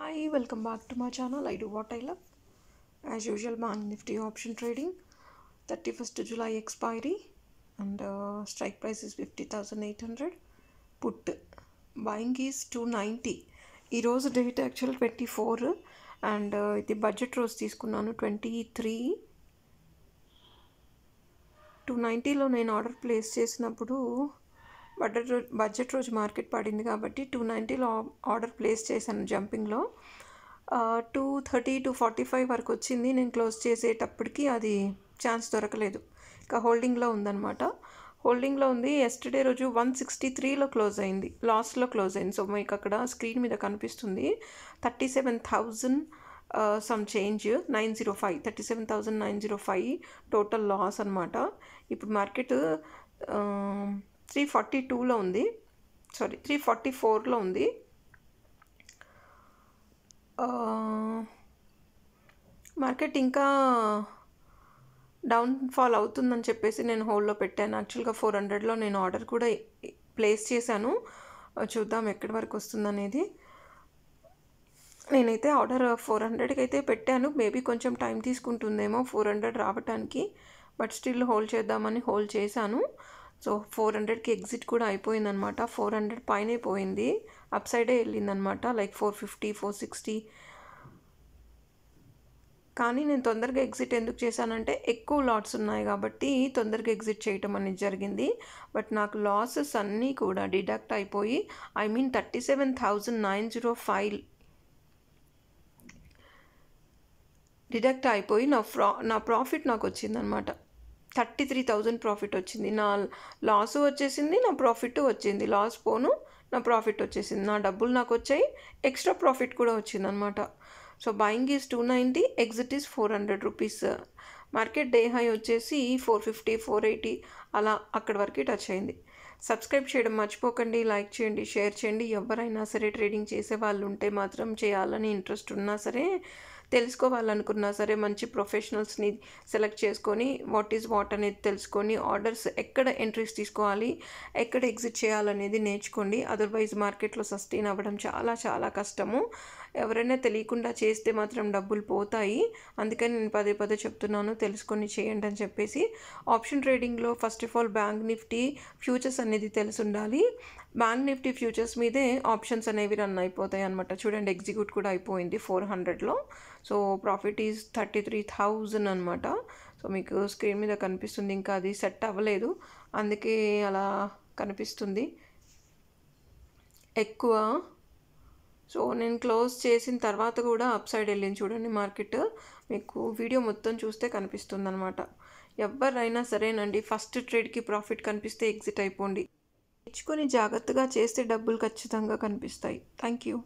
Hi, welcome back to my channel. I do what I love. As usual, Bank Nifty option trading. 31st July expiry and strike price is 50,800. Put buying is 290. ఈ రోజు date actual 24 and ఇది budget రోజు తీసుకున్నాను 23. 290లో నేను order place చేసినప్పుడు budget రోజు market పడింది కాబట్టి 290లో ఆర్డర్ ప్లేస్ చేశాను జంపింగ్లో. 230 245 వరకు వచ్చింది. నేను క్లోజ్ చేసేటప్పటికి అది ఛాన్స్ దొరకలేదు, ఇంకా హోల్డింగ్లో ఉందన్నమాట. హోల్డింగ్లో ఉంది. ఎస్టర్డే రోజు 163లో క్లోజ్ అయింది, లాస్లో క్లోజ్ అయింది. సో మీకు అక్కడ స్క్రీన్ మీద కనిపిస్తుంది 37,000 సమ్ చేంజ్ 905, 37,905 టోటల్ లాస్ అనమాట. ఇప్పుడు మార్కెట్ 342లో ఉంది, సారీ 344లో ఉంది. మార్కెట్ ఇంకా డౌన్ఫాల్ అవుతుందని చెప్పేసి నేను హోల్డ్లో పెట్టాను. యాక్చువల్గా 400లో నేను ఆర్డర్ కూడా ప్లేస్ చేశాను. చూద్దాం ఎక్కడి వరకు వస్తుందనేది. నేనైతే ఆర్డర్ 400కి అయితే పెట్టాను. మేబీ కొంచెం టైం తీసుకుంటుందేమో 400 రావటానికి, బట్ స్టిల్ హోల్డ్ చేద్దామని హోల్డ్ చేశాను. సో 400కి ఎగ్జిట్ కూడా అయిపోయిందనమాట. 400 పైనే పోయింది, అప్ సైడే వెళ్ళిందనమాట, లైక్ 450 460. కానీ నేను తొందరగా ఎగ్జిట్ ఎందుకు చేశానంటే ఎక్కువ లాట్స్ ఉన్నాయి కాబట్టి తొందరగా ఎగ్జిట్ చేయటం అనేది జరిగింది. బట్ నాకు లాసెస్ అన్నీ కూడా డిడక్ట్ అయిపోయి 37,905 డిడక్ట్ అయిపోయి నా ప్రాఫిట్ నాకు వచ్చిందనమాట. 33,000 ప్రాఫిట్ వచ్చింది. నా లాసు వచ్చేసింది, నా ప్రాఫిట్ వచ్చింది. లాస్ పోను, నా ప్రాఫిట్ వచ్చేసింది. నా డబ్బులు నాకు వచ్చాయి, ఎక్స్ట్రా ప్రాఫిట్ కూడా వచ్చిందనమాట. So buying is 290, exit is 400 rupees. Market day high వచ్చేసి 450 480 అలా అక్కడి వరకు టచ్ అయింది. సబ్స్క్రైబ్ చేయడం మర్చిపోకండి, లైక్ చేయండి, షేర్ చేయండి. ఎవరైనా సరే ట్రేడింగ్ చేసే వాళ్ళు ఉంటే మాత్రం, చేయాలని ఇంట్రెస్ట్ ఉన్నా సరే, తెలుసుకోవాలనుకున్నా సరే, మంచి ప్రొఫెషనల్స్ని సెలెక్ట్ చేసుకొని వాట్ ఈజ్ వాట్ అనేది తెలుసుకొని ఆర్డర్స్ ఎక్కడ ఎంట్రీస్ తీసుకోవాలి, ఎక్కడ ఎగ్జిట్ చేయాలనేది నేర్చుకోండి. అదర్వైజ్ మార్కెట్లో సస్టైన్ అవ్వడం చాలా చాలా కష్టము. ఎవరైనా తెలియకుండా చేస్తే మాత్రం డబ్బులు పోతాయి. అందుకని నేను పదే పదే చెప్తున్నాను, తెలుసుకొని చేయండి అని చెప్పేసి. ఆప్షన్ ట్రేడింగ్లో first of all bank Nifty futures అనేది తెలిసి ఉండాలి. బ్యాంక్ నిఫ్టీ ఫ్యూచర్స్ మీదే ఆప్షన్స్ అనేవి రన్ అయిపోతాయి అనమాట. చూడండి ఎగ్జిక్యూట్ కూడా అయిపోయింది 400లో. సో ప్రాఫిట్ ఈజ్ 33,000 అనమాట. సో మీకు స్క్రీన్ మీద కనిపిస్తుంది, ఇంకా అది సెట్ అవ్వలేదు, అందుకే అలా కనిపిస్తుంది ఎక్కువ. సో నేను క్లోజ్ చేసిన తర్వాత కూడా అప్ సైడ్ వెళ్ళింది చూడండి మార్కెట్. మీకు వీడియో మొత్తం చూస్తే కనిపిస్తుంది అనమాట. ఎవరైనా సరేనండి, ఫస్ట్ ట్రేడ్కి ప్రాఫిట్ కనిపిస్తే ఎగ్జిట్ అయిపోండి. నేర్చుకొని జాగ్రత్తగా చేస్తే డబ్బులు ఖచ్చితంగా కనిపిస్తాయి. Thank you.